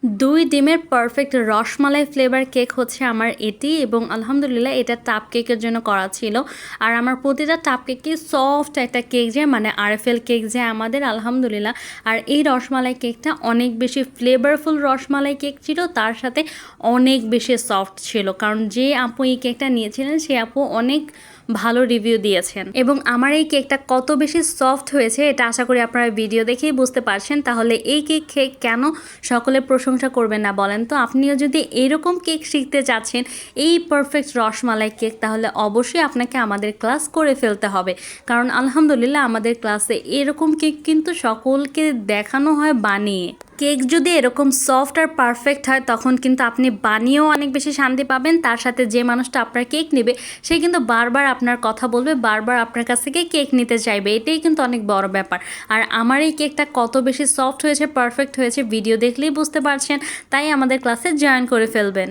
2 ডিমের perfect rasmalai flavour cake হচ্ছে আমার এটি এবং আলহামদুলিল্লাহ এটা টাপ কেকের জন্য করা ছিল। আর আমার প্রতিটা টাপ কেকই সফট একটা কেক যায়, মানে আরএফএল কেক যায় আমাদের আলহামদুলিল্লাহ। আর এই রসমালাই কেকটা অনেক বেশি ফ্লেভারফুল রসমালাই কেক ছিল, তার সাথে অনেক বেশি সফট ছিল। কারণ যে আপু এই কেকটা নিয়েছিলেন সে আপু অনেক ভালো রিভিউ দিয়েছেন এবং আমার এই কেকটা কত বেশি সফট হয়েছে এটা আশা করি আপনারা ভিডিও দেখেই বুঝতে পারছেন। তাহলে এই কেক খেয়ে কেন সকলে প্রশংসা করবেন না বলেন তো? আপনিও যদি এরকম কেক শিখতে চাচ্ছেন, এই পারফেক্ট রসমালাই কেক, তাহলে অবশ্যই আপনাকে আমাদের ক্লাস করে ফেলতে হবে। কারণ আলহামদুলিল্লাহ আমাদের ক্লাসে এরকম কেক কিন্তু সকলকে দেখানো হয় বানিয়ে। কেক যদি এরকম সফট আর পারফেক্ট হয় তখন কিন্তু আপনি বানিয়েও অনেক বেশি শান্তি পাবেন, তার সাথে যে মানুষটা আপনার কেক নেবে সে কিন্তু বারবার আপনার কথা বলবে, বারবার আপনার কাছ থেকে কেক নিতে চাইবে। এটাই কিন্তু অনেক বড় ব্যাপার। আর আমার এই কেকটা কত বেশি সফট হয়েছে, পারফেক্ট হয়েছে ভিডিও দেখলেই বুঝতে পারছেন। তাই আমাদের ক্লাসে জয়েন করে ফেলবেন।